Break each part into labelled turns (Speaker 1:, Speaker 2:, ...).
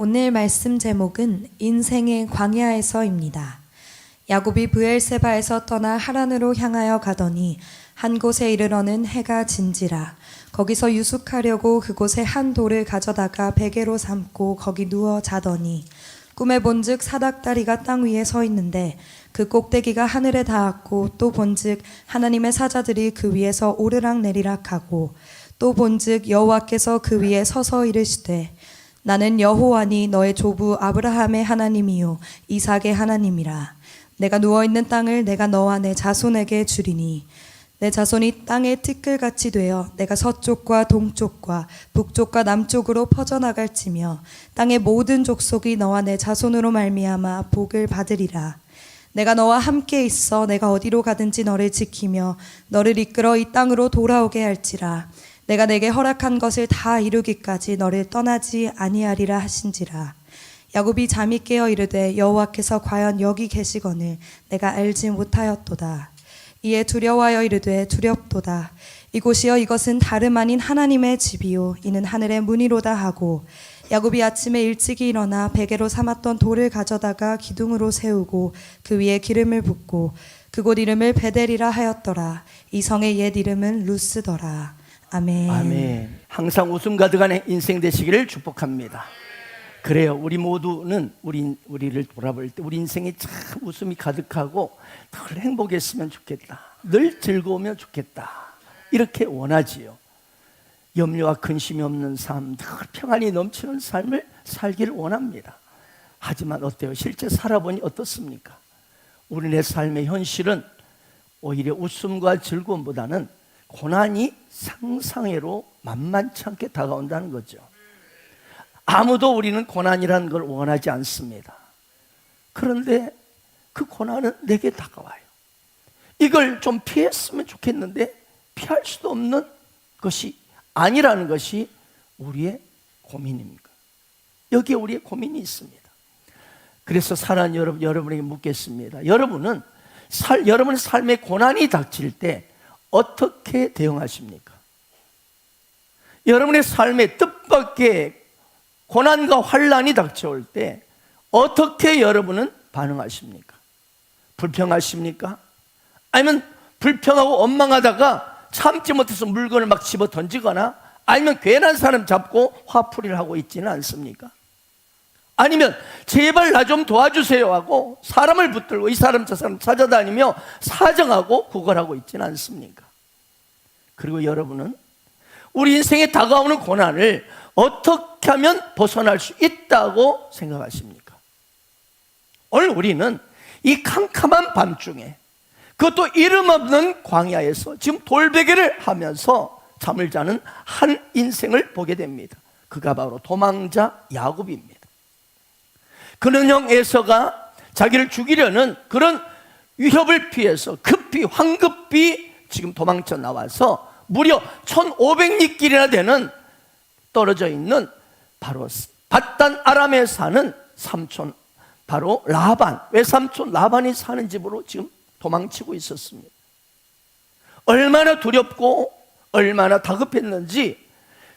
Speaker 1: 오늘 말씀 제목은 인생의 광야에서입니다. 야곱이 브엘세바에서 떠나 하란으로 향하여 가더니 한 곳에 이르러는 해가 진지라. 거기서 유숙하려고 그곳에 한 돌을 가져다가 베개로 삼고 거기 누워 자더니 꿈에 본즉 사닥다리가 땅 위에 서 있는데 그 꼭대기가 하늘에 닿았고 또 본즉 하나님의 사자들이 그 위에서 오르락내리락 하고 또 본즉 여호와께서 그 위에 서서 이르시되 나는 여호와니 너의 조부 아브라함의 하나님이요 이삭의 하나님이라. 내가 누워있는 땅을 내가 너와 내 자손에게 주리니 내 자손이 땅의 티끌같이 되어 내가 서쪽과 동쪽과 북쪽과 남쪽으로 퍼져나갈지며 땅의 모든 족속이 너와 내 자손으로 말미암아 복을 받으리라. 내가 너와 함께 있어 내가 어디로 가든지 너를 지키며 너를 이끌어 이 땅으로 돌아오게 할지라. 내가 내게 허락한 것을 다 이루기까지 너를 떠나지 아니하리라 하신지라. 야곱이 잠이 깨어 이르되 여호와께서 과연 여기 계시거늘 내가 알지 못하였도다. 이에 두려워하여 이르되 두렵도다. 이곳이여 이것은 다름 아닌 하나님의 집이요 이는 하늘의 문이로다 하고 야곱이 아침에 일찍이 일어나 베개로 삼았던 돌을 가져다가 기둥으로 세우고 그 위에 기름을 붓고 그곳 이름을 베델이라 하였더라. 이 성의 옛 이름은 루스더라. 아멘.
Speaker 2: 아멘. 항상 웃음 가득한 인생 되시기를 축복합니다. 그래요. 우리 모두는 우리를 돌아볼 때 우리 인생에 참 웃음이 가득하고 늘 행복했으면 좋겠다. 늘 즐거우면 좋겠다. 이렇게 원하지요. 염려와 근심이 없는 삶, 늘 평안이 넘치는 삶을 살기를 원합니다. 하지만 어때요? 실제 살아보니 어떻습니까? 우리의 삶의 현실은 오히려 웃음과 즐거움보다는 고난이 상상외로 만만치 않게 다가온다는 거죠. 아무도 우리는 고난이라는 걸 원하지 않습니다. 그런데 그 고난은 내게 다가와요. 이걸 좀 피했으면 좋겠는데 피할 수도 없는 것이 아니라는 것이 우리의 고민입니다. 여기에 우리의 고민이 있습니다. 그래서 사랑하는 여러분에게 묻겠습니다. 여러분은 여러분의 삶에 고난이 닥칠 때 어떻게 대응하십니까? 여러분의 삶에 뜻밖의 고난과 환난이 닥쳐올 때 어떻게 여러분은 반응하십니까? 불평하십니까? 아니면 불평하고 원망하다가 참지 못해서 물건을 막 집어 던지거나 아니면 괜한 사람 잡고 화풀이를 하고 있지는 않습니까? 아니면 제발 나 좀 도와주세요 하고 사람을 붙들고 이 사람 저 사람 찾아다니며 사정하고 구걸하고 있지는 않습니까? 그리고 여러분은 우리 인생에 다가오는 고난을 어떻게 하면 벗어날 수 있다고 생각하십니까? 오늘 우리는 이 캄캄한 밤중에 그것도 이름 없는 광야에서 지금 돌베개를 하면서 잠을 자는 한 인생을 보게 됩니다. 그가 바로 도망자 야곱입니다. 그는 형 에서가 자기를 죽이려는 그런 위협을 피해서 급히 황급히 지금 도망쳐 나와서 무려 1500리길이나 되는 떨어져 있는 바로 밧단 아람에 사는 삼촌 바로 라반, 외삼촌 라반이 사는 집으로 지금 도망치고 있었습니다. 얼마나 두렵고 얼마나 다급했는지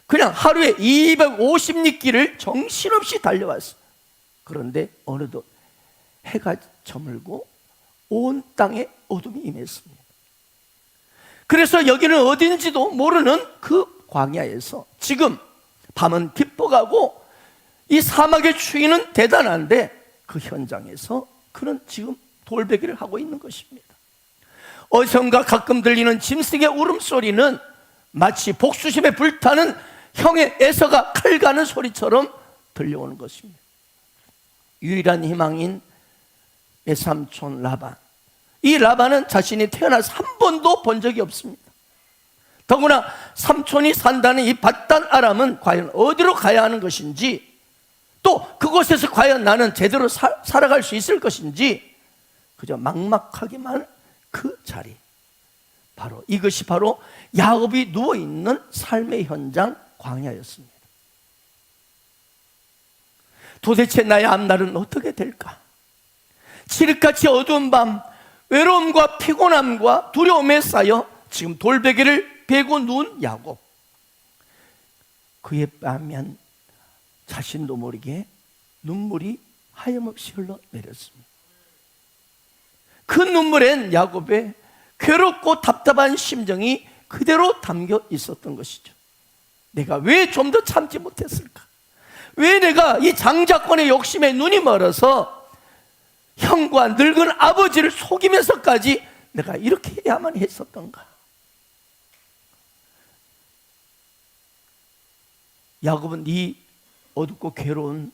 Speaker 2: 그냥 하루에 250리길을 정신없이 달려왔어요. 그런데 어느덧 해가 저물고 온 땅에 어둠이 임했습니다. 그래서 여기는 어딘지도 모르는 그 광야에서 지금 밤은 깊어가고 이 사막의 추위는 대단한데 그 현장에서 그는 지금 돌베개를 하고 있는 것입니다. 어디선가 가끔 들리는 짐승의 울음소리는 마치 복수심에 불타는 형의 에서가 칼 가는 소리처럼 들려오는 것입니다. 유일한 희망인 외삼촌 라반, 이 라반은 자신이 태어나서 한 번도 본 적이 없습니다. 더구나 삼촌이 산다는 이 밧단 아람은 과연 어디로 가야 하는 것인지 또 그곳에서 과연 나는 제대로 살아갈 수 있을 것인지 그저 막막하기만 그 자리, 바로 이것이 바로 야곱이 누워있는 삶의 현장 광야였습니다. 도대체 나의 앞날은 어떻게 될까? 칠흑같이 어두운 밤, 외로움과 피곤함과 두려움에 쌓여 지금 돌베개를 베고 누운 야곱. 그의 뺨면 자신도 모르게 눈물이 하염없이 흘러내렸습니다. 그 눈물엔 야곱의 괴롭고 답답한 심정이 그대로 담겨 있었던 것이죠. 내가 왜 좀 더 참지 못했을까? 왜 내가 이 장자권의 욕심에 눈이 멀어서 형과 늙은 아버지를 속이면서까지 내가 이렇게 해야만 했었던가? 야곱은 이 어둡고 괴로운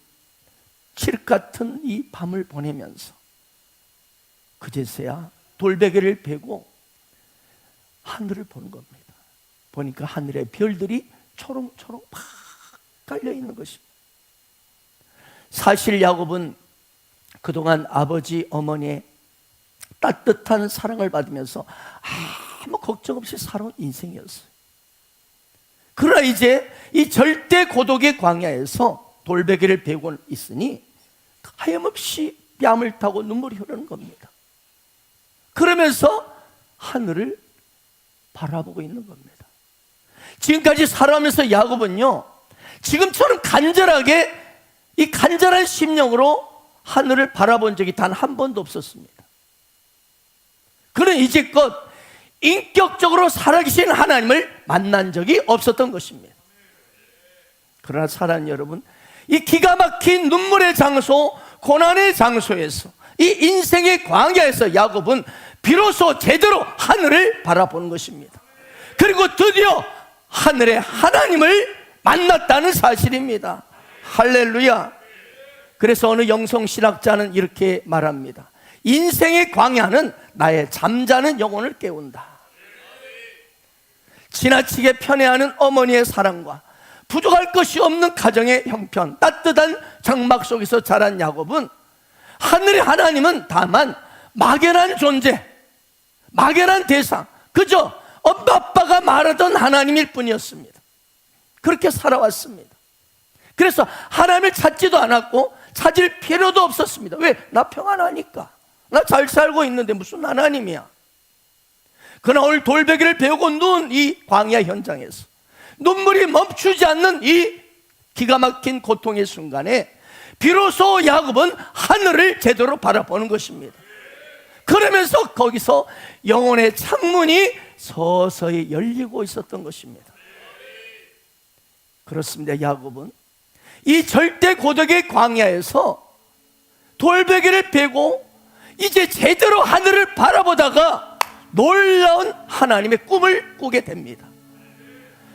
Speaker 2: 칠흑 같은 이 밤을 보내면서 그제서야 돌베개를 베고 하늘을 보는 겁니다. 보니까 하늘에 별들이 초롱초롱 팍 깔려 있는 것입니다. 사실 야곱은 그동안 아버지 어머니의 따뜻한 사랑을 받으면서 아무 걱정 없이 살아온 인생이었어요. 그러나 이제 이 절대 고독의 광야에서 돌베개를 베고 있으니 하염없이 뺨을 타고 눈물이 흐르는 겁니다. 그러면서 하늘을 바라보고 있는 겁니다. 지금까지 살아오면서 야곱은요, 지금처럼 간절하게 이 간절한 심령으로 하늘을 바라본 적이 단 한 번도 없었습니다. 그는 이제껏 인격적으로 살아계신 하나님을 만난 적이 없었던 것입니다. 그러나 사랑하는 여러분, 이 기가 막힌 눈물의 장소, 고난의 장소에서, 이 인생의 광야에서 야곱은 비로소 제대로 하늘을 바라보는 것입니다. 그리고 드디어 하늘의 하나님을 만났다는 사실입니다. 할렐루야. 그래서 어느 영성신학자는 이렇게 말합니다. 인생의 광야는 나의 잠자는 영혼을 깨운다. 지나치게 편애하는 어머니의 사랑과 부족할 것이 없는 가정의 형편, 따뜻한 장막 속에서 자란 야곱은 하늘의 하나님은 다만 막연한 존재, 막연한 대상, 그저 엄마 아빠가 말하던 하나님일 뿐이었습니다. 그렇게 살아왔습니다. 그래서 하나님을 찾지도 않았고 찾을 필요도 없었습니다. 왜? 나 평안하니까. 나 잘 살고 있는데 무슨 하나님이야. 그러나 오늘 돌베개를 베고 누운 이 광야 현장에서 눈물이 멈추지 않는 이 기가 막힌 고통의 순간에 비로소 야곱은 하늘을 제대로 바라보는 것입니다. 그러면서 거기서 영혼의 창문이 서서히 열리고 있었던 것입니다. 그렇습니다. 야곱은 이 절대 고독의 광야에서 돌베개를 베고 이제 제대로 하늘을 바라보다가 놀라운 하나님의 꿈을 꾸게 됩니다.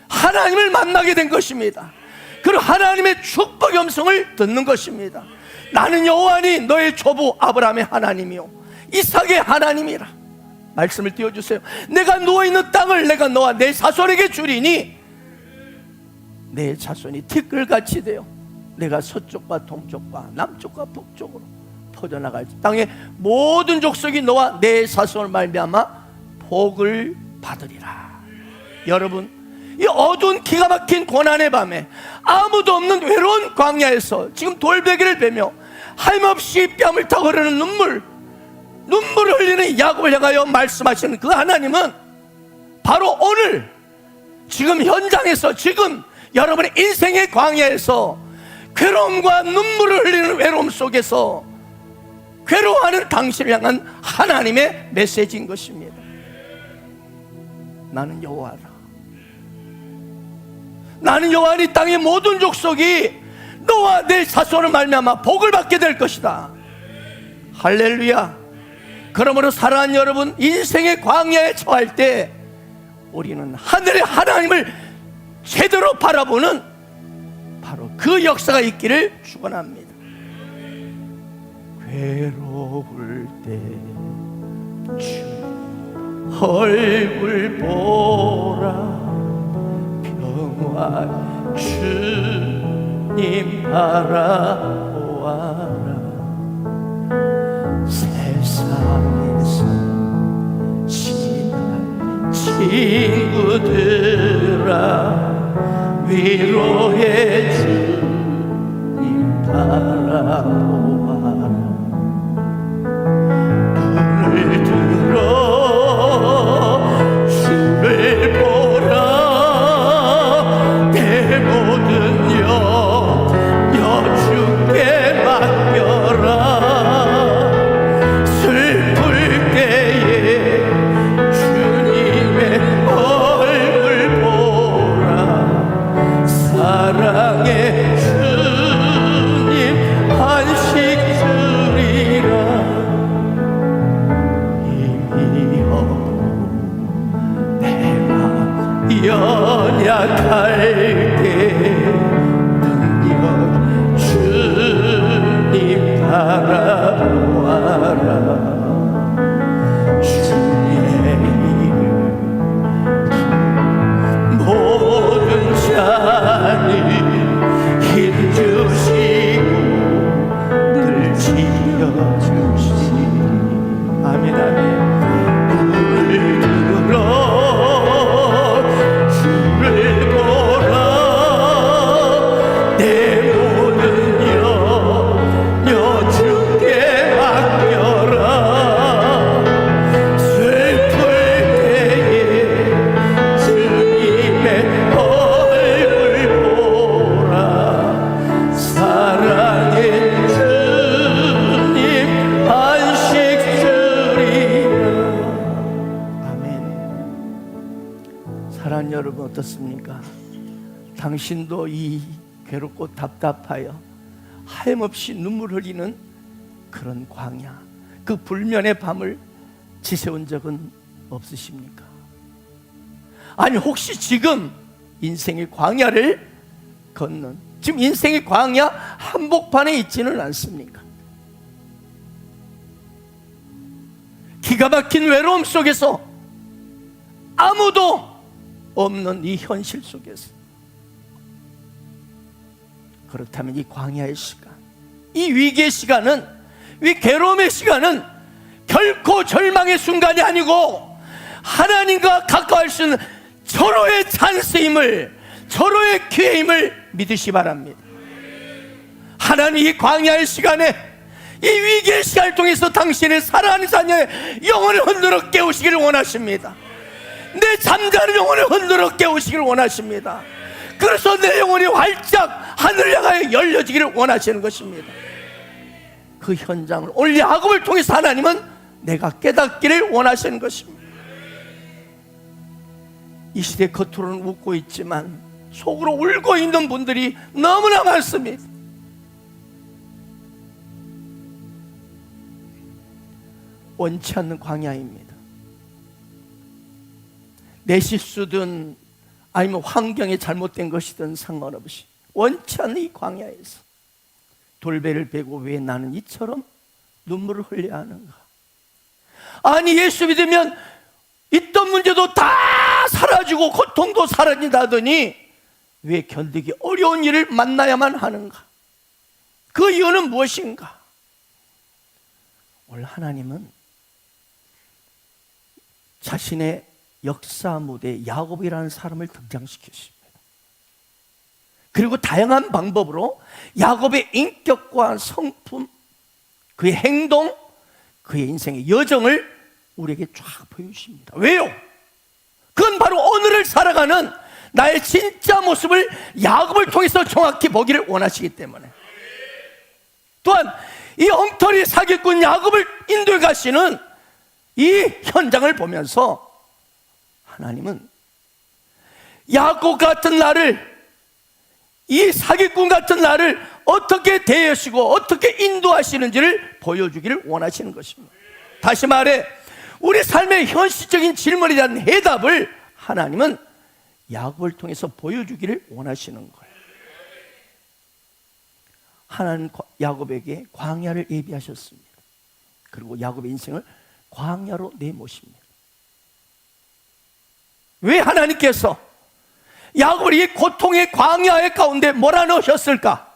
Speaker 2: 하나님을 만나게 된 것입니다. 그리고 하나님의 축복의 음성을 듣는 것입니다. 나는 여호와니 너의 조부 아브라함의 하나님이요 이삭의 하나님이라. 말씀을 띄워주세요. 내가 누워있는 땅을 내가 너와 내 자손에게 주리니 내 자손이 티끌같이 되어 내가 서쪽과 동쪽과 남쪽과 북쪽으로 퍼져나갈 땅의 모든 족속이 너와 내 자손을 말미암아 복을 받으리라. 여러분, 이 어두운 기가 막힌 고난의 밤에 아무도 없는 외로운 광야에서 지금 돌베개를 베며 하염없이 뺨을 타고 흐르는 눈물을 흘리는 야곱을 향하여 말씀하시는 그 하나님은 바로 오늘 지금 현장에서, 지금 여러분의 인생의 광야에서 괴로움과 눈물을 흘리는 외로움 속에서 괴로워하는 당신을 향한 하나님의 메시지인 것입니다. 나는 여호와라. 나는 여호와니 땅의 모든 족속이 너와 내 자손을 말미암아 복을 받게 될 것이다. 할렐루야. 그러므로 사랑하는 여러분, 인생의 광야에 처할 때 우리는 하늘의 하나님을 제대로 바라보는 바로 그 역사가 있기를 축원합니다. 괴로울 때 주 얼굴 보라 평화 주님 바라보아라. 세상에서 친한 친구들아 위로해 주님 바라보아라. 눈을 들어 주를 보라. 내 모든 여 주께 어떻습니까? 당신도 이 괴롭고 답답하여 하염없이 눈물 흘리는 그런 광야, 그 불면의 밤을 지새운 적은 없으십니까? 아니 혹시 지금 인생의 광야를 걷는, 지금 인생의 광야 한복판에 있지는 않습니까? 기가 막힌 외로움 속에서, 아무도 없는 이 현실 속에서, 그렇다면 이 광야의 시간, 이 위기의 시간은, 이 괴로움의 시간은 결코 절망의 순간이 아니고 하나님과 가까워할 수 있는 절호의 찬스임을, 절호의 기회임을 믿으시 바랍니다. 하나님 이 광야의 시간에, 이 위기의 시간을 통해서 당신의 사랑하는 자녀의 영혼을 흔들어 깨우시기를 원하십니다. 내 잠자는 영혼을 흔들어 깨우시기를 원하십니다. 그래서 내 영혼이 활짝 하늘을 향하여 열려지기를 원하시는 것입니다. 그 현장을 오늘 야곱을 통해서 하나님은 내가 깨닫기를 원하시는 것입니다. 이 시대 겉으로는 웃고 있지만 속으로 울고 있는 분들이 너무나 많습니다. 원치 않는 광야입니다. 내 실수든 아니면 환경이 잘못된 것이든 상관없이 원치 않는 이 광야에서 돌배를 베고 왜 나는 이처럼 눈물을 흘려야 하는가? 아니 예수 믿으면 있던 문제도 다 사라지고 고통도 사라진다더니 왜 견디기 어려운 일을 만나야만 하는가? 그 이유는 무엇인가? 오늘 하나님은 자신의 역사 무대 야곱이라는 사람을 등장시키십니다. 그리고 다양한 방법으로 야곱의 인격과 성품, 그의 행동, 그의 인생의 여정을 우리에게 쫙 보여주십니다. 왜요? 그건 바로 오늘을 살아가는 나의 진짜 모습을 야곱을 통해서 정확히 보기를 원하시기 때문에. 또한 이 엉터리 사기꾼 야곱을 인도해 가시는 이 현장을 보면서 하나님은 야곱 같은 나를, 이 사기꾼 같은 나를 어떻게 대하시고 어떻게 인도하시는지를 보여주기를 원하시는 것입니다. 다시 말해 우리 삶의 현실적인 질문에 대한 해답을 하나님은 야곱을 통해서 보여주기를 원하시는 거예요. 하나님 야곱에게 광야를 예비하셨습니다. 그리고 야곱의 인생을 광야로 내모십니다. 왜 하나님께서 야곱을 이 고통의 광야의 가운데 몰아넣으셨을까?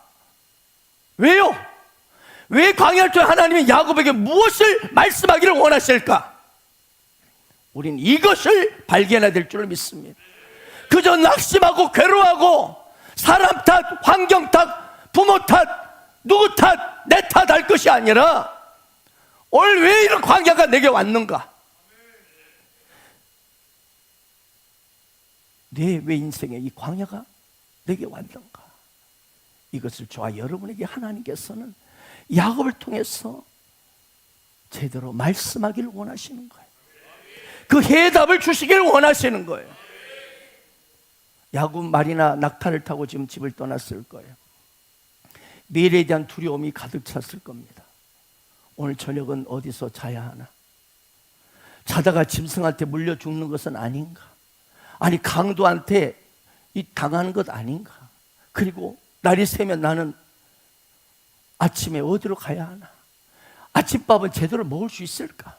Speaker 2: 왜요? 왜 광야를 통해 하나님이 야곱에게 무엇을 말씀하기를 원하실까? 우린 이것을 발견해야 될 줄 믿습니다. 그저 낙심하고 괴로워하고 사람 탓, 환경 탓, 부모 탓, 누구 탓, 내 탓 할 것이 아니라 오늘 왜 이런 광야가 내게 왔는가? 왜 인생에 이 광야가 내게 왔는가? 이것을 저와 여러분에게 하나님께서는 야곱을 통해서 제대로 말씀하기를 원하시는 거예요. 그 해답을 주시기를 원하시는 거예요. 야곱 말이나 낙타를 타고 지금 집을 떠났을 거예요. 미래에 대한 두려움이 가득 찼을 겁니다. 오늘 저녁은 어디서 자야 하나? 자다가 짐승한테 물려 죽는 것은 아닌가? 아니 강도한테 당하는 것 아닌가? 그리고 날이 새면 나는 아침에 어디로 가야 하나? 아침밥은 제대로 먹을 수 있을까?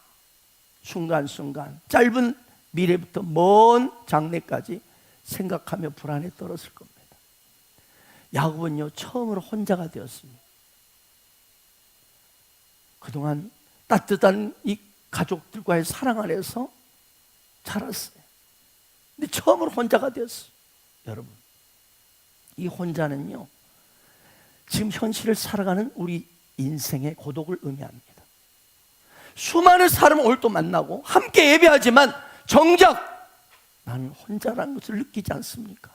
Speaker 2: 순간순간 짧은 미래부터 먼 장래까지 생각하며 불안에 떨었을 겁니다. 야곱은요 처음으로 혼자가 되었습니다. 그동안 따뜻한 이 가족들과의 사랑 안에서 자랐어요. 근데 처음으로 혼자가 되었어요. 여러분, 이 혼자는요 지금 현실을 살아가는 우리 인생의 고독을 의미합니다. 수많은 사람을 오늘 또 만나고 함께 예배하지만 정작 나는 혼자라는 것을 느끼지 않습니까?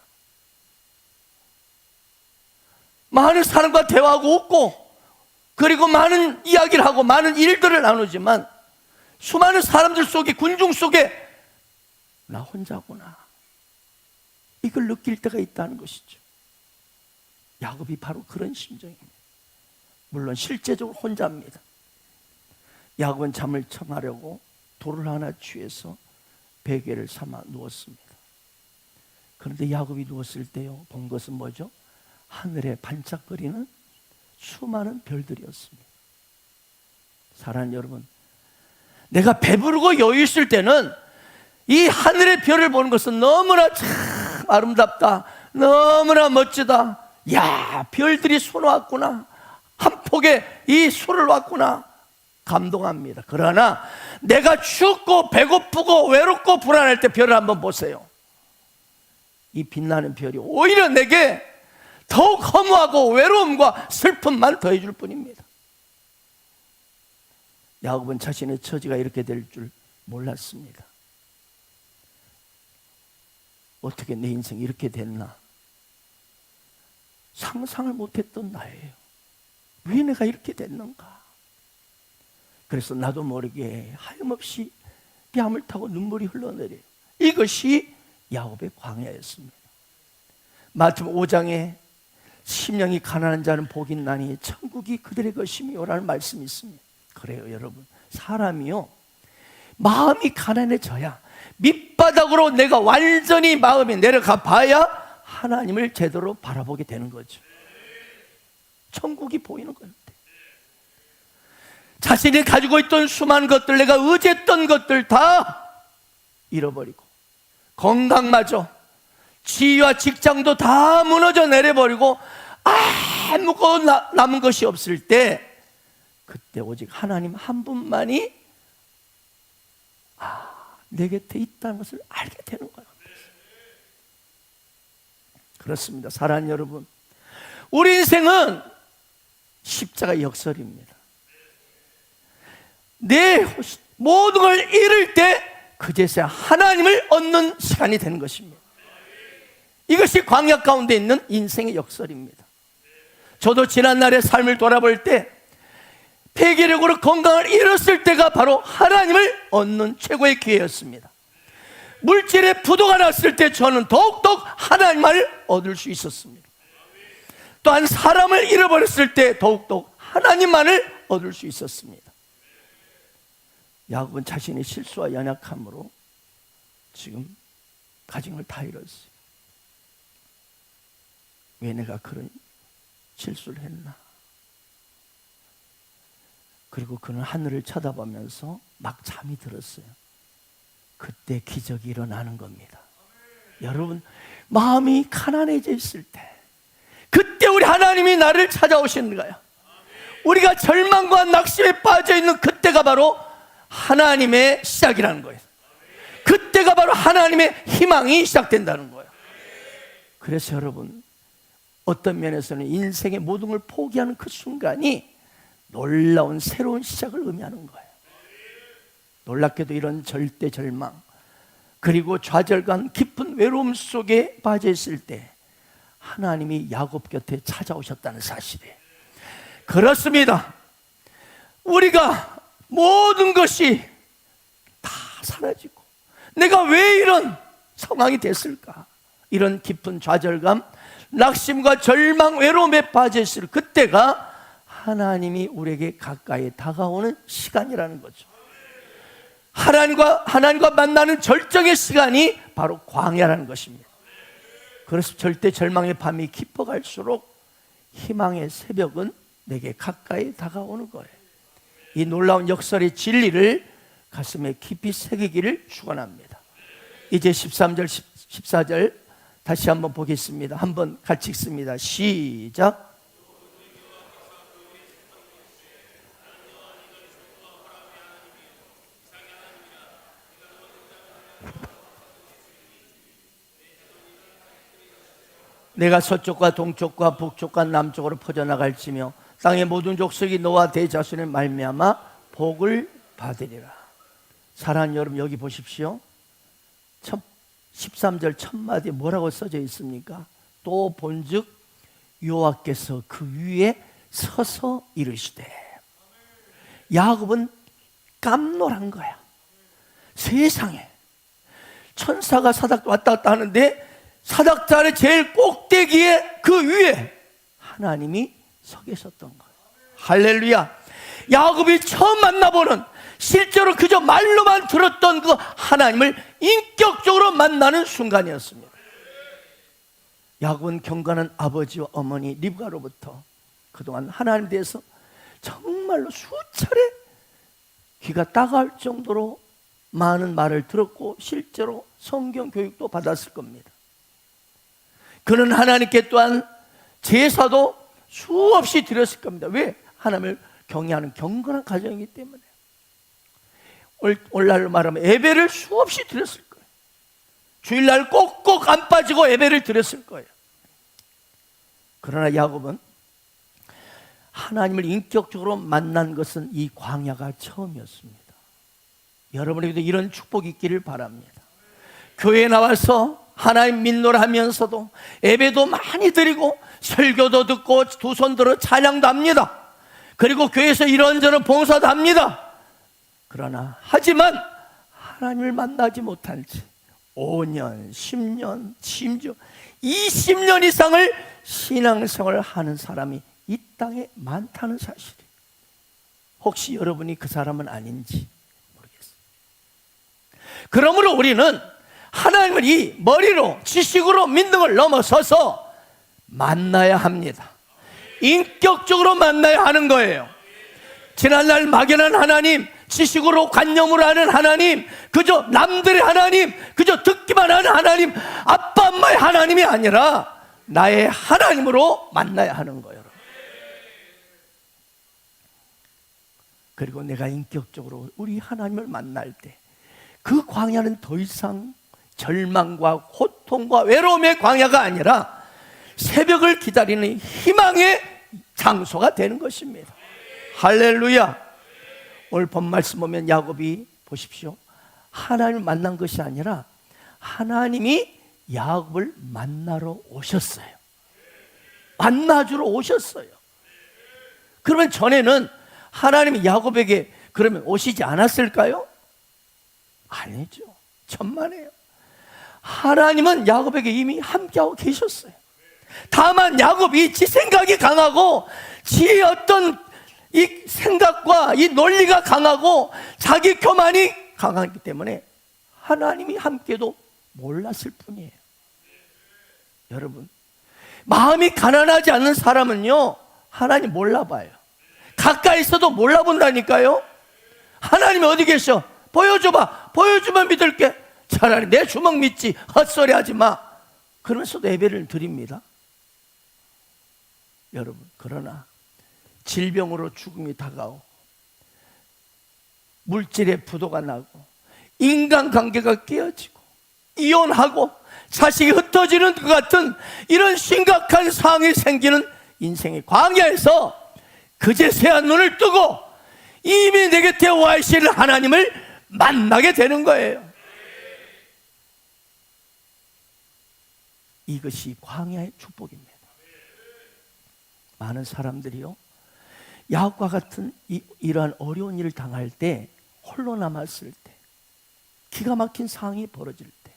Speaker 2: 많은 사람과 대화하고 웃고 그리고 많은 이야기를 하고 많은 일들을 나누지만 수많은 사람들 속에, 군중 속에 나 혼자구나. 이걸 느낄 때가 있다는 것이죠. 야곱이 바로 그런 심정입니다. 물론 실제적으로 혼자입니다. 야곱은 잠을 청하려고 돌을 하나 취해서 베개를 삼아 누웠습니다. 그런데 야곱이 누웠을 때요, 본 것은 뭐죠? 하늘에 반짝거리는 수많은 별들이었습니다. 사랑하는 여러분, 내가 배부르고 여유 있을 때는 이 하늘의 별을 보는 것은 너무나 참 아름답다, 너무나 멋지다. 야, 별들이 쏘놓았구나, 한 폭의 이 수를 왔구나, 감동합니다. 그러나 내가 춥고 배고프고 외롭고 불안할 때 별을 한번 보세요. 이 빛나는 별이 오히려 내게 더욱 허무하고 외로움과 슬픔만 더해줄 뿐입니다. 야곱은 자신의 처지가 이렇게 될 줄 몰랐습니다. 어떻게 내 인생이 이렇게 됐나? 상상을 못했던 나예요. 왜 내가 이렇게 됐는가? 그래서 나도 모르게 하염없이 뺨을 타고 눈물이 흘러내려요. 이것이 야곱의 광야였습니다. 마태복음 5장에 심령이 가난한 자는 복이 있나니 천국이 그들의 것이며라는 말씀이 있습니다. 그래요, 여러분. 사람이요, 마음이 가난해져야, 밑바닥으로 내가 완전히 마음이 내려가 봐야 하나님을 제대로 바라보게 되는 거죠. 천국이 보이는 거예요. 자신이 가지고 있던 수많은 것들, 내가 의지했던 것들 다 잃어버리고, 건강마저, 지위와 직장도 다 무너져 내려버리고 아무것도 남은 것이 없을 때, 그때 오직 하나님 한 분만이 내 곁에 있다는 것을 알게 되는 거예요. 그렇습니다. 사랑하는 여러분, 우리 인생은 십자가 역설입니다. 내 모든 걸 잃을 때 그제서야 하나님을 얻는 시간이 되는 것입니다. 이것이 광야 가운데 있는 인생의 역설입니다. 저도 지난날의 삶을 돌아볼 때 폐기력으로 건강을 잃었을 때가 바로 하나님을 얻는 최고의 기회였습니다. 물질의 부도가 났을 때 저는 더욱더욱 하나님을 얻을 수 있었습니다. 또한 사람을 잃어버렸을 때 더욱더욱 하나님만을 얻을 수 있었습니다. 야곱은 자신의 실수와 연약함으로 지금 가진 걸 다 잃었어요. 왜 내가 그런 실수를 했나? 그리고 그는 하늘을 쳐다보면서 막 잠이 들었어요. 그때 기적이 일어나는 겁니다. 여러분, 마음이 가난해져 있을 때, 그때 우리 하나님이 나를 찾아오시는 거예요. 우리가 절망과 낙심에 빠져 있는 그때가 바로 하나님의 시작이라는 거예요. 그때가 바로 하나님의 희망이 시작된다는 거예요. 그래서 여러분, 어떤 면에서는 인생의 모든 걸 포기하는 그 순간이 놀라운 새로운 시작을 의미하는 거예요. 놀랍게도 이런 절대 절망, 그리고 좌절감, 깊은 외로움 속에 빠져 있을 때 하나님이 야곱 곁에 찾아오셨다는 사실이에요. 그렇습니다. 우리가 모든 것이 다 사라지고 내가 왜 이런 상황이 됐을까? 이런 깊은 좌절감, 낙심과 절망, 외로움에 빠져 있을 그때가 하나님이 우리에게 가까이 다가오는 시간이라는 거죠. 하나님과 만나는 절정의 시간이 바로 광야라는 것입니다. 그래서 절대 절망의 밤이 깊어갈수록 희망의 새벽은 내게 가까이 다가오는 거예요. 이 놀라운 역설의 진리를 가슴에 깊이 새기기를 축원합니다. 이제 13절, 14절 다시 한번 보겠습니다. 한번 같이 읽습니다. 시작. 내가 서쪽과 동쪽과 북쪽과 남쪽으로 퍼져나갈지며 땅의 모든 족속이 너와 대자손의 말미암아 복을 받으리라. 사랑하는 여러분, 여기 보십시오. 13절 첫마디에 뭐라고 써져 있습니까? 또 본즉 여호와께서 그 위에 서서 이르시되. 야곱은 깜놀한 거야. 세상에 천사가 사닥 왔다 갔다 하는데 사닥자 아래 제일 꼭대기에 그 위에 하나님이 서 계셨던 거예요. 할렐루야. 야곱이 처음 만나보는, 실제로 그저 말로만 들었던 그 하나님을 인격적으로 만나는 순간이었습니다. 야곱은 경건한 아버지와 어머니 리브가로부터 그동안 하나님에 대해서 정말로 수차례 귀가 따가울 정도로 많은 말을 들었고 실제로 성경 교육도 받았을 겁니다. 그는 하나님께 또한 제사도 수없이 드렸을 겁니다. 왜? 하나님을 경외하는 경건한 가정이기 때문에. 오늘날로 말하면 예배를 수없이 드렸을 거예요. 주일날 꼭꼭 안 빠지고 예배를 드렸을 거예요. 그러나 야곱은 하나님을 인격적으로 만난 것은 이 광야가 처음이었습니다. 여러분에게도 이런 축복이 있기를 바랍니다. 교회에 나와서 하나님 믿노라 하면서도 예배도 많이 드리고 설교도 듣고 두 손 들어 찬양도 합니다. 그리고 교회에서 이런저런 봉사도 합니다. 그러나 하지만 하나님을 만나지 못한 지 5년, 10년, 심지어 20년 이상을 신앙생활을 하는 사람이 이 땅에 많다는 사실이에요. 혹시 여러분이 그 사람은 아닌지 모르겠어요. 그러므로 우리는 하나님을 이 머리로 지식으로 믿는 걸 넘어서서 만나야 합니다. 인격적으로 만나야 하는 거예요. 지난날 막연한 하나님, 지식으로 관념으로 하는 하나님, 그저 남들의 하나님, 그저 듣기만 하는 하나님, 아빠 엄마의 하나님이 아니라 나의 하나님으로 만나야 하는 거예요. 그리고 내가 인격적으로 우리 하나님을 만날 때 그 광야는 더 이상 절망과 고통과 외로움의 광야가 아니라 새벽을 기다리는 희망의 장소가 되는 것입니다. 할렐루야. 오늘 본 말씀 보면 야곱이 보십시오, 하나님을 만난 것이 아니라 하나님이 야곱을 만나러 오셨어요. 만나주러 오셨어요. 그러면 전에는 하나님이 야곱에게 그러면 오시지 않았을까요? 아니죠. 천만에요. 하나님은 야곱에게 이미 함께하고 계셨어요. 다만 야곱이 지 생각이 강하고 지의 어떤 이 생각과 이 논리가 강하고 자기 교만이 강하기 때문에 하나님이 함께도 몰랐을 뿐이에요. 여러분, 마음이 가난하지 않는 사람은요 하나님 몰라봐요. 가까이 있어도 몰라본다니까요. 하나님이 어디 계셔? 보여줘봐. 보여주면 믿을게. 차라리 내 주먹 믿지, 헛소리 하지 마. 그러면서도 예배를 드립니다. 여러분, 그러나 질병으로 죽음이 다가오고 물질의 부도가 나고 인간관계가 깨어지고 이혼하고 자식이 흩어지는 것 같은 이런 심각한 상황이 생기는 인생의 광야에서 그제서야 눈을 뜨고 이미 내 곁에 와 계시는 하나님을 만나게 되는 거예요. 이것이 광야의 축복입니다. 많은 사람들이요 야곱과 같은 이러한 어려운 일을 당할 때, 홀로 남았을 때, 기가 막힌 상황이 벌어질 때,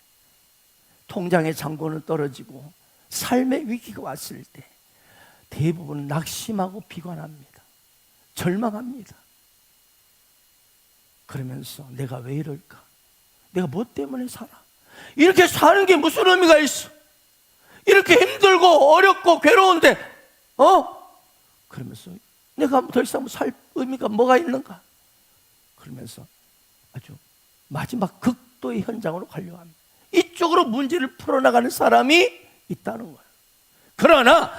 Speaker 2: 통장의 잔고는 떨어지고 삶의 위기가 왔을 때 대부분 낙심하고 비관합니다. 절망합니다. 그러면서 내가 왜 이럴까? 내가 뭐 때문에 살아? 이렇게 사는 게 무슨 의미가 있어? 이렇게 힘들고 어렵고 괴로운데 그러면서 내가 더 이상 살 의미가 뭐가 있는가? 그러면서 아주 마지막 극도의 현장으로 가려고 합니다. 이쪽으로 문제를 풀어나가는 사람이 있다는 거예요. 그러나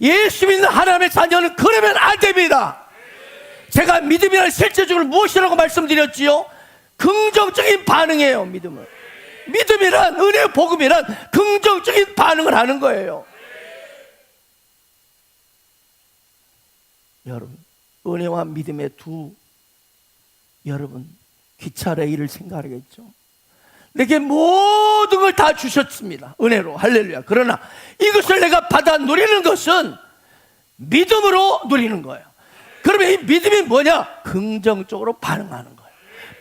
Speaker 2: 예수 믿는 하나님의 자녀는 그러면 안 됩니다. 제가 믿음이란 실제적으로 무엇이라고 말씀드렸지요? 긍정적인 반응이에요. 믿음이란, 은혜의 복음이란 긍정적인 반응을 하는 거예요. 여러분, 은혜와 믿음의 여러분 기차 레일을 생각하겠죠. 내게 모든 걸 다 주셨습니다. 은혜로. 할렐루야. 그러나 이것을 내가 받아 누리는 것은 믿음으로 누리는 거예요. 그러면 이 믿음이 뭐냐? 긍정적으로 반응하는 거예요.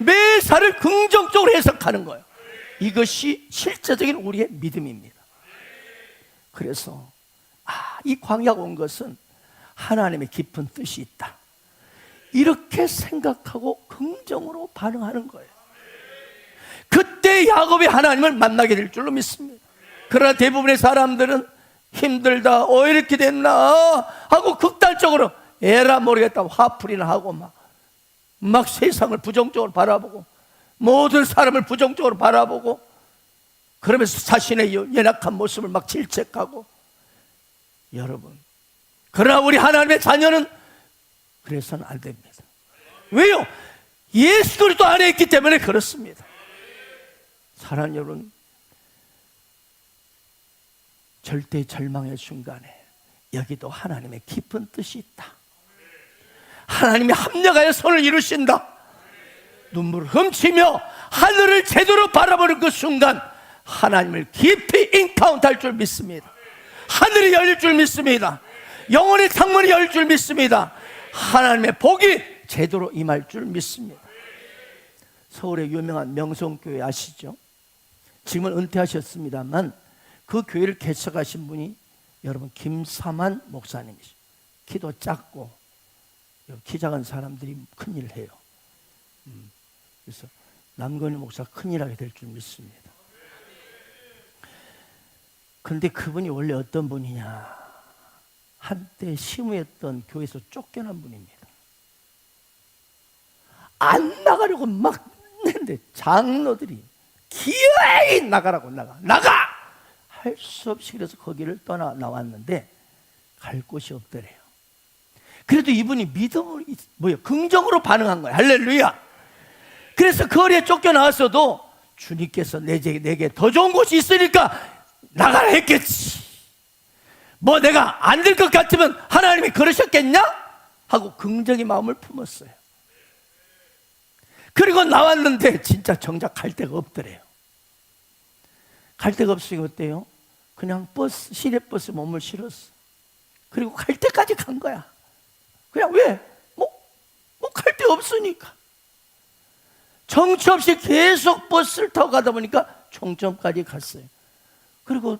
Speaker 2: 매사를 긍정적으로 해석하는 거예요. 이것이 실제적인 우리의 믿음입니다. 그래서 이 광야가 온 것은 하나님의 깊은 뜻이 있다, 이렇게 생각하고 긍정으로 반응하는 거예요. 그때 야곱이 하나님을 만나게 될 줄로 믿습니다. 그러나 대부분의 사람들은 힘들다, 이렇게 됐나 하고 극단적으로 에라 모르겠다 화풀이나 하고 막 세상을 부정적으로 바라보고 모든 사람을 부정적으로 바라보고 그러면서 자신의 연약한 모습을 막 질책하고. 여러분, 그러나 우리 하나님의 자녀는 그래서는 안 됩니다. 왜요? 예수 그리스도 안에 있기 때문에 그렇습니다. 사랑하는 여러분, 절대 절망의 순간에 여기도 하나님의 깊은 뜻이 있다. 하나님이 합력하여 선을 이루신다. 눈물을 훔치며 하늘을 제대로 바라보는 그 순간 하나님을 깊이 인카운트할 줄 믿습니다. 하늘이 열릴 줄 믿습니다. 영혼의 창문이 열릴 줄 믿습니다. 하나님의 복이 제대로 임할 줄 믿습니다. 서울의 유명한 명성교회 아시죠? 지금은 은퇴하셨습니다만 그 교회를 개척하신 분이 여러분 김사만 목사님이시죠. 키도 작고 키 작은 사람들이 큰일을 해요. 그래서 남건희 목사 큰일하게 될 줄 믿습니다. 그런데 그분이 원래 어떤 분이냐, 한때 시무했던 교회에서 쫓겨난 분입니다. 안 나가려고 막 했는데 장로들이 기어이 나가라고 나가 할 수 없이 그래서 거기를 나왔는데 갈 곳이 없더래요. 그래도 이분이 믿음을 긍정으로 반응한 거예요. 할렐루야. 그래서 거리에 쫓겨나왔어도 주님께서 내게 더 좋은 곳이 있으니까 나가라 했겠지. 내가 안 될 것 같으면 하나님이 그러셨겠냐? 하고 긍정의 마음을 품었어요. 그리고 나왔는데 진짜 정작 갈 데가 없더래요. 갈 데가 없으니까 어때요? 그냥 시내버스 몸을 실었어. 그리고 갈 때까지 간 거야. 그냥 왜? 갈 데 없으니까. 정처 없이 계속 버스를 타고 가다 보니까 총점까지 갔어요. 그리고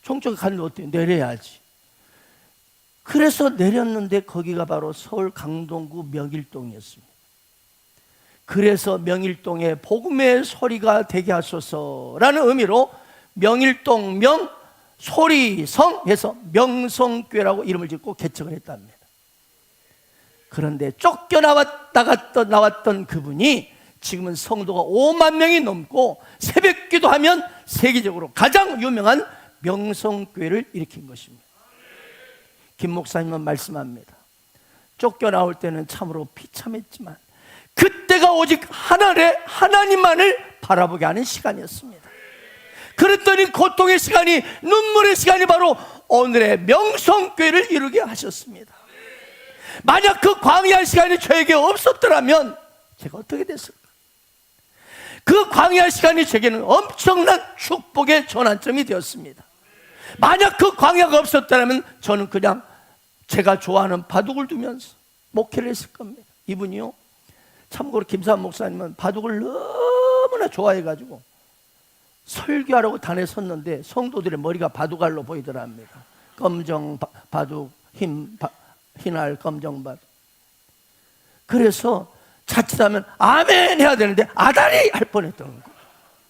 Speaker 2: 총점에 갔는데 어때요? 내려야지. 그래서 내렸는데 거기가 바로 서울 강동구 명일동이었습니다. 그래서 명일동에 복음의 소리가 되게 하소서라는 의미로 명일동 소리성 해서 명성교회라고 이름을 짓고 개척을 했답니다. 그런데 나왔던 그분이 지금은 성도가 5만 명이 넘고 새벽기도 하면 세계적으로 가장 유명한 명성교회를 일으킨 것입니다. 김 목사님은 말씀합니다. 쫓겨나올 때는 참으로 비참했지만 그때가 오직 하나님만을 바라보게 하는 시간이었습니다. 그랬더니 고통의 시간이, 눈물의 시간이 바로 오늘의 명성교회를 이루게 하셨습니다. 만약 그 광야 시간이 저에게 없었더라면 제가 어떻게 됐을까? 그 광야 시간이 제게는 엄청난 축복의 전환점이 되었습니다. 만약 그 광야가 없었더라면 저는 그냥 제가 좋아하는 바둑을 두면서 목회를 했을 겁니다. 이분이요, 참고로 김삼 목사님은 바둑을 너무나 좋아해가지고 설교하라고 단에 섰는데 성도들의 머리가 바둑알로 보이더랍니다. 검정 바둑, 흰알 검정 바둑. 그래서 자칫하면 아멘 해야 되는데 아다리 할 뻔했던 거예요.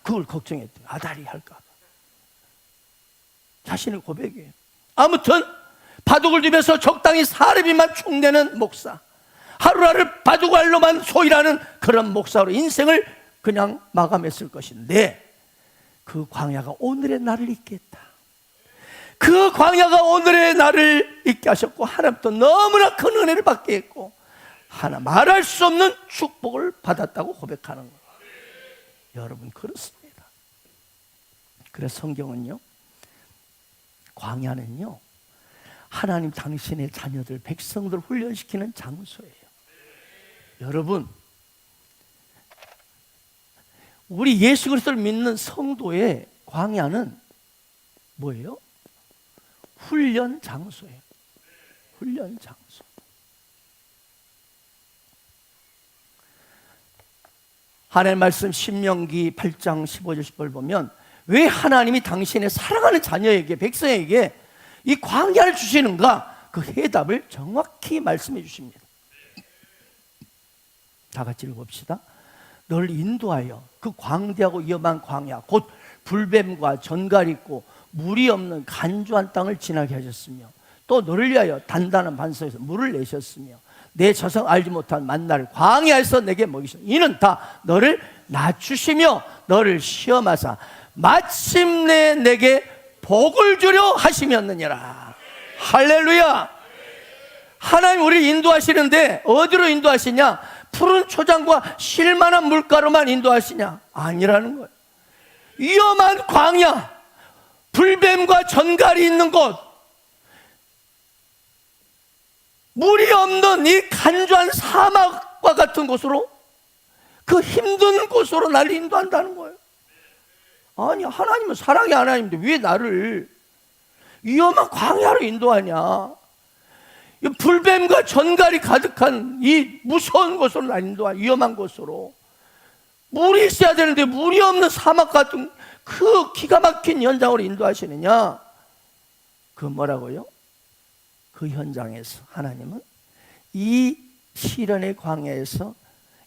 Speaker 2: 그걸 걱정했대요. 아다리 할까 봐. 자신의 고백이에요. 아무튼 바둑을 두면서 적당히 사례비만 축내는 목사, 하루하루 바둑알로만 소일하는 그런 목사로 인생을 그냥 마감했을 것인데, 그 광야가 오늘의 나를 있게 했다. 그 광야가 오늘의 나를 있게 하셨고, 하나님도 너무나 큰 은혜를 받게 했고, 하나 말할 수 없는 축복을 받았다고 고백하는 거예요. 여러분, 그렇습니다. 그래서 성경은요, 광야는요, 하나님 당신의 자녀들, 백성들 훈련시키는 장소예요. 여러분, 우리 예수 그리스도를 믿는 성도의 광야는 뭐예요? 훈련 장소예요. 훈련 장소. 하나님의 말씀 신명기 8장 15절 10절 보면 왜 하나님이 당신의 사랑하는 자녀에게, 백성에게 이 광야를 주시는가? 그 해답을 정확히 말씀해 주십니다. 다 같이 읽어봅시다. 너를 인도하여 그 광대하고 위험한 광야, 곧 불뱀과 전갈 있고 물이 없는 간주한 땅을 지나게 하셨으며, 또 너를 위하여 단단한 반석에서 물을 내셨으며, 내 저성 알지 못한 만나를 광야에서 내게 먹이시니, 이는 다 너를 낮추시며 너를 시험하사 마침내 내게 복을 주려 하심이었느니라. 할렐루야. 하나님 우리를 인도하시는데 어디로 인도하시냐? 푸른 초장과 쉴만한 물가로만 인도하시냐? 아니라는 거예요. 위험한 광야, 불뱀과 전갈이 있는 곳, 물이 없는 이 간주한 사막과 같은 곳으로, 그 힘든 곳으로 나를 인도한다는 거예요. 아니, 하나님은 사랑의 하나님인데 왜 나를 위험한 광야로 인도하냐? 이 불뱀과 전갈이 가득한 이 무서운 곳으로 나를 인도하냐? 위험한 곳으로. 물이 있어야 되는데 물이 없는 사막 같은 그 기가 막힌 현장으로 인도하시느냐? 그 뭐라고요? 그 현장에서 하나님은 이 시련의 광야에서,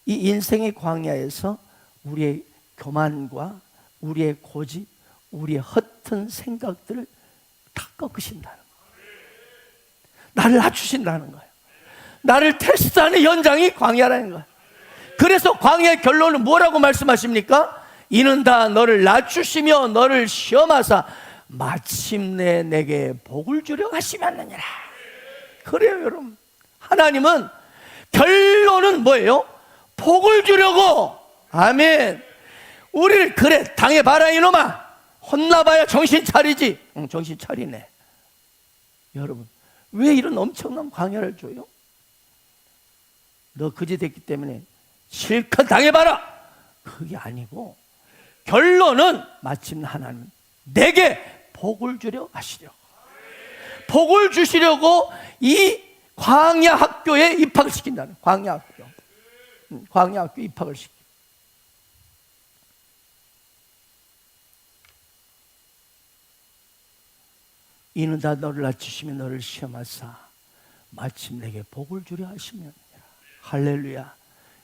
Speaker 2: 이 인생의 광야에서 우리의 교만과 우리의 고집, 우리의 허튼 생각들을 다 꺾으신다는 거예요. 나를 낮추신다는 거예요. 나를 테스트하는 현장이 광야라는 거예요. 그래서 광야의 결론은 뭐라고 말씀하십니까? 이는 다 너를 낮추시며 너를 시험하사 마침내 내게 복을 주려 하시겠느니라. 그래요, 여러분. 하나님은 결론은 뭐예요? 복을 주려고. 아멘. 우리를 그래 당해봐라 이놈아. 혼나봐야 정신 차리지. 응, 정신 차리네. 여러분, 왜 이런 엄청난 광야를 줘요? 너 그지 됐기 때문에 실컷 당해봐라. 그게 아니고 결론은 마침 하나님 내게 복을 주려 하시려고, 복을 주시려고 이 광야 학교에 입학을 시킨다는. 광야 학교, 광야 학교 입학을 시키. 이는 다 너를 낮추시며 너를 시험하사 마침 내게 복을 주려 하시면. 할렐루야.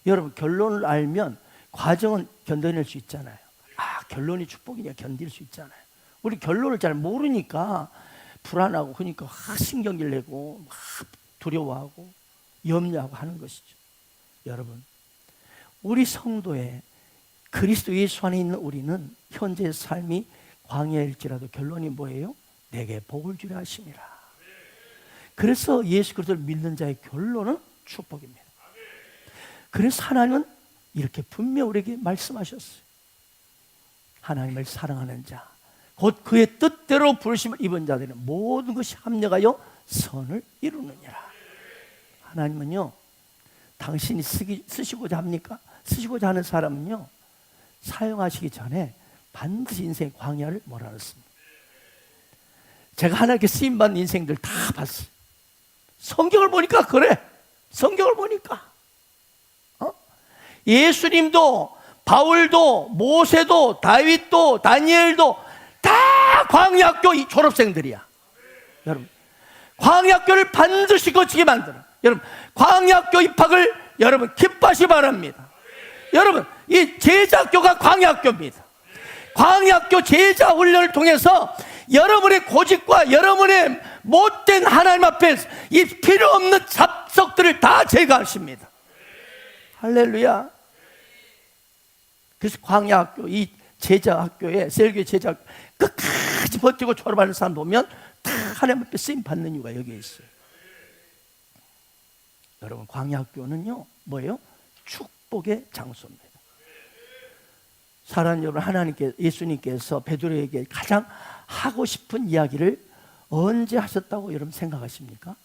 Speaker 2: 여러분, 결론을 알면 과정은 견뎌낼 수 있잖아요. 아, 결론이 축복이냐 견딜 수 있잖아요. 우리 결론을 잘 모르니까 불안하고, 그러니까 막 신경질 내고 막 두려워하고 염려하고 하는 것이죠. 여러분, 우리 성도의 그리스도 예수 안에 있는 우리는 현재의 삶이 광야일지라도 결론이 뭐예요? 내게 복을 주려 하심이라. 그래서 예수 그리스도를 믿는 자의 결론은 축복입니다. 그래서 하나님은 이렇게 분명 우리에게 말씀하셨어요. 하나님을 사랑하는 자, 곧 그의 뜻대로 부르심을 입은 자들은 모든 것이 합력하여 선을 이루느니라. 하나님은요, 당신이 쓰시고자 합니까? 쓰시고자 하는 사람은요, 사용하시기 전에 반드시 인생의 광야를 몰아넣습니다. 제가 하나님께 쓰임받는 인생들 다 봤어요. 성경을 보니까 그래. 성경을 보니까 예수님도, 바울도, 모세도, 다윗도, 다니엘도 다 광야학교 졸업생들이야. 여러분, 광야학교를 반드시 거치게 만드는, 여러분, 광야학교 입학을 여러분 기뻐하시 바랍니다. 여러분, 이 제자학교가 광야학교입니다. 광야학교 제자 훈련을 통해서 여러분의 고집과 여러분의 못된 하나님 앞에 이 필요 없는 잡석들을 다 제거하십니다. 할렐루야. 그래서 광야학교, 이 제자학교에, 셀교의 제자학교 끝까지 버티고 졸업하는 사람 보면 다 하나님 앞에 쓰임 받는 이유가 여기에 있어요. 여러분, 광야학교는요 뭐예요? 축복의 장소입니다. 사랑하는 여러분, 하나님께, 예수님께서 베드로에게 가장 하고 싶은 이야기를 언제 하셨다고 여러분 생각하십니까?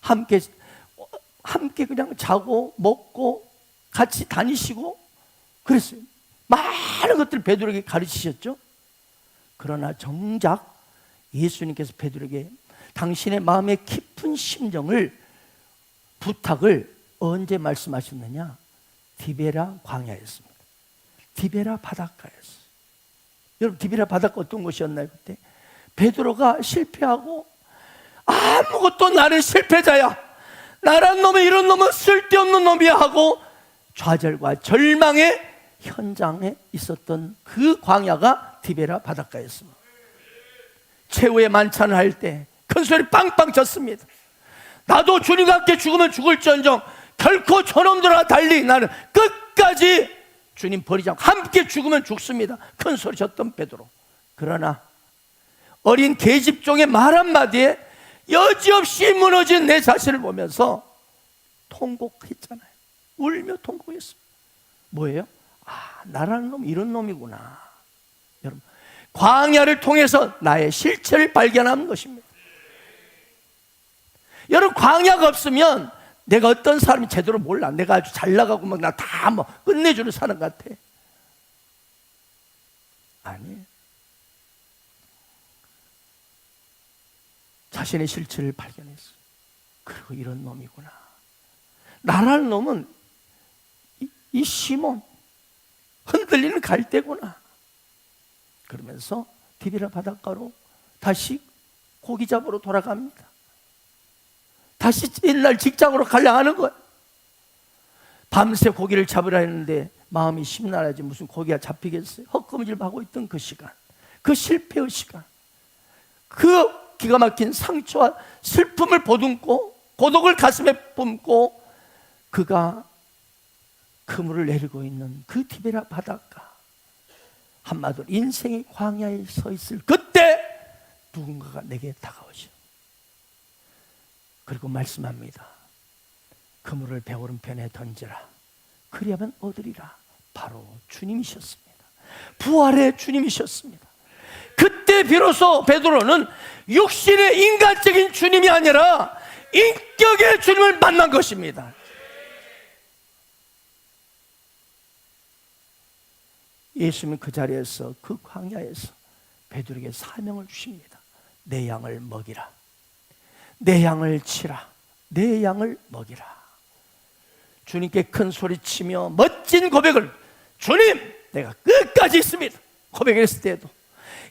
Speaker 2: 함께 그냥 자고 먹고 같이 다니시고 그랬어요. 많은 것들을 베드로에게 가르치셨죠. 그러나 정작 예수님께서 베드로에게 당신의 마음의 깊은 심정을, 부탁을 언제 말씀하셨느냐? 디베라 광야였습니다. 디베라 바닷가였어요. 여러분, 디베라 바닷가 어떤 곳이었나요? 그때 베드로가 실패하고 아무것도 나는 실패자야, 나란 놈은 이런 놈은 쓸데없는 놈이야 하고 좌절과 절망의 현장에 있었던 그 광야가 디베라 바닷가였습니다. 최후의 만찬을 할 때 큰 소리 빵빵 쳤습니다. 나도 주님과 함께 죽으면 죽을지언정 결코 저놈들과 달리 나는 끝까지 주님 버리지 않고 함께 죽으면 죽습니다. 큰 소리 쳤던 베드로. 그러나 어린 계집종의 말 한마디에 여지없이 무너진 내 자신을 보면서 통곡했잖아요. 울며 통곡했습니다. 뭐예요? 나라는 놈 이런 놈이구나. 여러분, 광야를 통해서 나의 실체를 발견하는 것입니다. 여러분, 광야가 없으면 내가 어떤 사람이 제대로 몰라. 내가 아주 잘 나가고 막 나 다 뭐 끝내주는 사람 같아. 아니, 자신의 실체를 발견했어. 그리고 이런 놈이구나. 나라는 놈은 이 시몬, 흔들리는 갈대구나. 그러면서 디베라 바닷가로 다시 고기 잡으러 돌아갑니다. 다시 옛날 직장으로 가려 하는 거예요. 밤새 고기를 잡으려 했는데 마음이 심란하지 무슨 고기가 잡히겠어요? 헛금질하고 있던 그 시간, 그 실패의 시간, 그 기가 막힌 상처와 슬픔을 보듬고 고독을 가슴에 품고 그가 그물을 내리고 있는 그 디베라 바닷가, 한마디로 인생의 광야에 서 있을 그때 누군가가 내게 다가오죠. 그리고 말씀합니다. 그물을 배오른편에 던지라. 그리하면 얻으리라. 바로 주님이셨습니다. 부활의 주님이셨습니다. 그때 비로소 베드로는 육신의 인간적인 주님이 아니라 인격의 주님을 만난 것입니다. 예수님은 그 자리에서, 그 광야에서 베드로에게 사명을 주십니다. 내 양을 먹이라. 내 양을 치라. 내 양을 먹이라. 주님께 큰 소리치며 멋진 고백을, 주님 내가 끝까지 있습니다, 고백했을 때에도,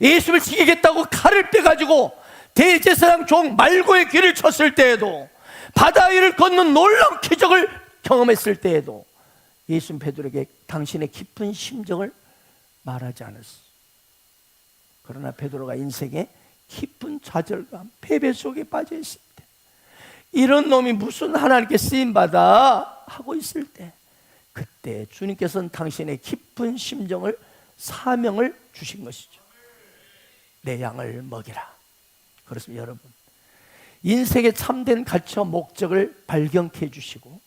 Speaker 2: 예수를 죽이겠다고 칼을 빼가지고 대제사장 종 말고의 귀를 쳤을 때에도, 바다 위를 걷는 놀라운 기적을 경험했을 때에도 예수는 베드로에게 당신의 깊은 심정을 말하지 않았어. 그러나 베드로가 인생의 깊은 좌절감, 패배 속에 빠져 있을 때, 이런 놈이 무슨 하나님께 쓰임받아 하고 있을 때, 그때 주님께서는 당신의 깊은 심정을, 사명을 주신 것이죠. 내 양을 먹이라. 그렇습니다. 여러분, 인생의 참된 가치와 목적을 발견케 해주시고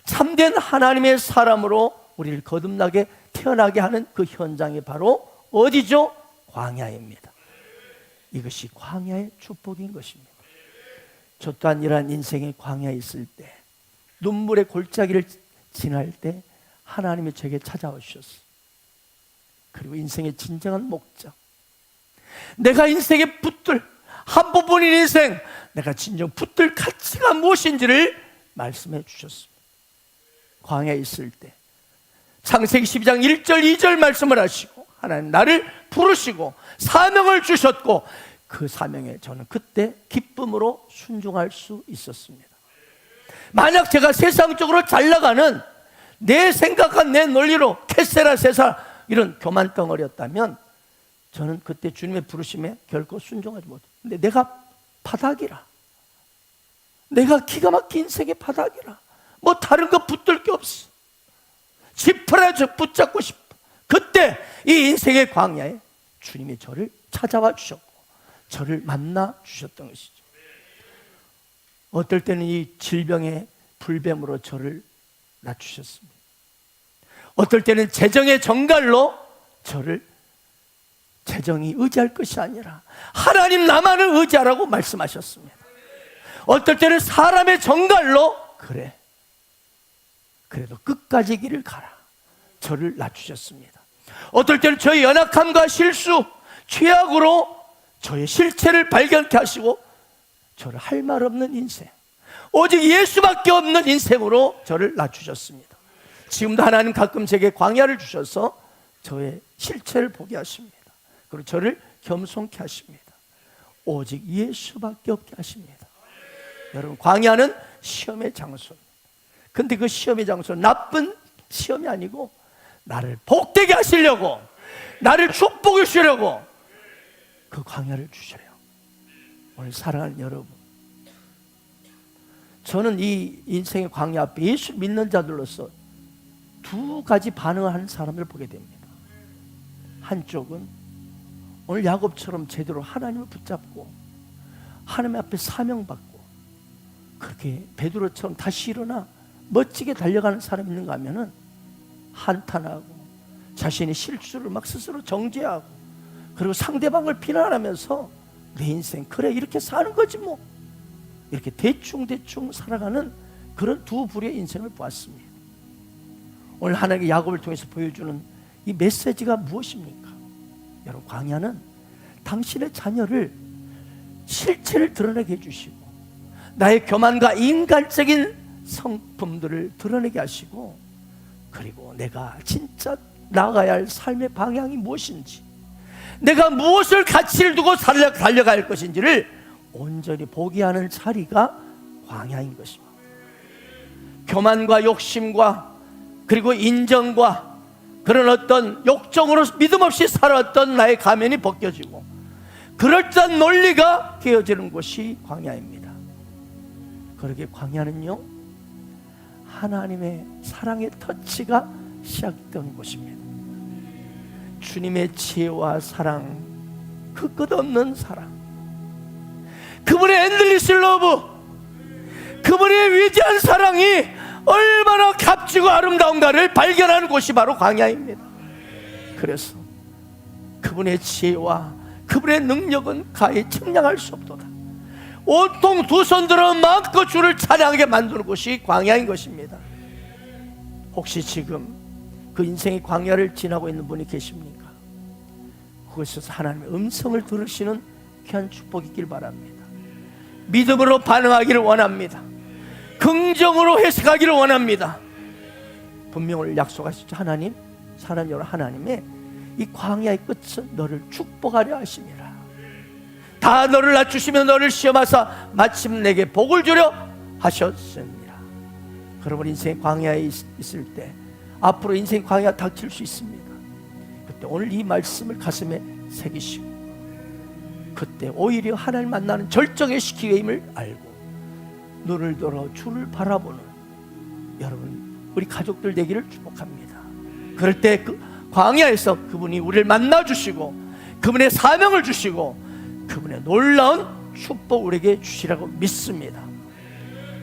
Speaker 2: 참된 하나님의 사람으로 우리를 거듭나게 태어나게 하는 그 현장이 바로 어디죠? 광야입니다. 이것이 광야의 축복인 것입니다. 저 또한 이러한 인생의 광야에 있을 때, 눈물의 골짜기를 지날 때 하나님이 저에게 찾아오셨어요. 그리고 인생의 진정한 목적, 내가 인생의 붙들, 한 부분인 인생, 내가 진정 붙들 가치가 무엇인지를 말씀해 주셨습니다. 광야에 있을 때 창세기 12장 1절 2절 말씀을 하시고 하나님 나를 부르시고 사명을 주셨고, 그 사명에 저는 그때 기쁨으로 순종할 수 있었습니다. 만약 제가 세상적으로 잘 나가는 내 생각한 내 논리로 캐세라 세사 이런 교만 덩어리였다면 저는 그때 주님의 부르심에 결코 순종하지 못해요. 근데 내가 바닥이라, 내가 기가 막힌 인생의 바닥이라, 뭐 다른 거 붙들 게 없어, 지푸라져 붙잡고 싶어. 그때 이 인생의 광야에 주님이 저를 찾아와 주셨고 저를 만나 주셨던 것이죠. 어떨 때는 이 질병의 불뱀으로 저를 낮추셨습니다. 어떨 때는 재정의 정갈로 저를, 재정이 의지할 것이 아니라 하나님 나만을 의지하라고 말씀하셨습니다. 어떨 때는 사람의 정갈로, 그래 그래도 끝까지 길을 가라, 저를 낮추셨습니다. 어떨 때는 저의 연약함과 실수, 죄악으로 저의 실체를 발견케 하시고 저를 할 말 없는 인생, 오직 예수밖에 없는 인생으로 저를 낮추셨습니다. 지금도 하나님 가끔 제게 광야를 주셔서 저의 실체를 보게 하십니다. 그리고 저를 겸손케 하십니다. 오직 예수밖에 없게 하십니다. 여러분, 광야는 시험의 장소입니다. 근데 그 시험의 장소는 나쁜 시험이 아니고 나를 복되게 하시려고, 나를 축복해 주시려고 그 광야를 주셔요. 오늘 사랑하는 여러분, 저는 이 인생의 광야 앞에 예수 믿는 자들로서 두 가지 반응을 하는 사람을 보게 됩니다. 한쪽은 오늘 야곱처럼 제대로 하나님을 붙잡고 하나님 앞에 사명받고 그렇게 베드로처럼 다시 일어나 멋지게 달려가는 사람이 있는가 하면은 한탄하고 자신의 실수를 막 스스로 정죄하고 그리고 상대방을 비난하면서 내 인생 그래 이렇게 사는 거지 뭐, 이렇게 대충 살아가는 그런 두 부류의 인생을 보았습니다. 오늘 하나님의 야곱을 통해서 보여주는 이 메시지가 무엇입니까? 여러분, 광야는 당신의 자녀를 실체를 드러내게 해주시고 나의 교만과 인간적인 성품들을 드러내게 하시고, 그리고 내가 진짜 나아가야 할 삶의 방향이 무엇인지, 내가 무엇을 가치를 두고 달려갈 것인지를 온전히 보게 하는 자리가 광야인 것입니다. 교만과 욕심과 그리고 인정과 그런 어떤 욕정으로 믿음 없이 살았던 나의 가면이 벗겨지고 그럴듯한 논리가 깨어지는 곳이 광야입니다. 그러게 광야는요, 하나님의 사랑의 터치가 시작된 곳입니다. 주님의 지혜와 사랑, 그 끝없는 사랑, 그분의 엔들리스 러브, 그분의 위대한 사랑이 얼마나 값지고 아름다운가를 발견하는 곳이 바로 광야입니다. 그래서 그분의 지혜와 그분의 능력은 가히 측량할 수 없도다. 온통 두 손 들어 마음껏 주를 찬양하게 만드는 곳이 광야인 것입니다. 혹시 지금 그 인생의 광야를 지나고 있는 분이 계십니까? 그곳에서 하나님의 음성을 들으시는 귀한 축복이 있길 바랍니다. 믿음으로 반응하기를 원합니다. 긍정으로 해석하기를 원합니다. 분명 오늘 약속하시죠. 하나님, 사랑하는 여러분, 하나님의 이 광야의 끝은 너를 축복하려 하심이라. 다 너를 낮추시며 너를 시험하사 마침 내게 복을 주려 하셨습니다. 여러분, 인생 광야에 있을 때 앞으로 인생 광야 닥칠 수 있습니다. 그때 오늘 이 말씀을 가슴에 새기시고 그때 오히려 하나님 만나는 절정의 시기임을 알고 눈을 들어 주를 바라보는 여러분, 우리 가족들 되기를 축복합니다. 그럴 때 그 광야에서 그분이 우리를 만나주시고 그분의 사명을 주시고 그분의 놀라운 축복 우리에게 주시라고 믿습니다.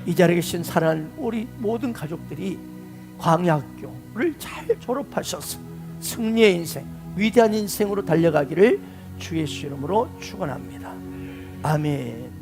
Speaker 2: 이 자리에 계신 사랑하는 우리 모든 가족들이 광야학교를 잘 졸업하셔서 승리의 인생, 위대한 인생으로 달려가기를 주 예수 이름으로 축원합니다. 아멘.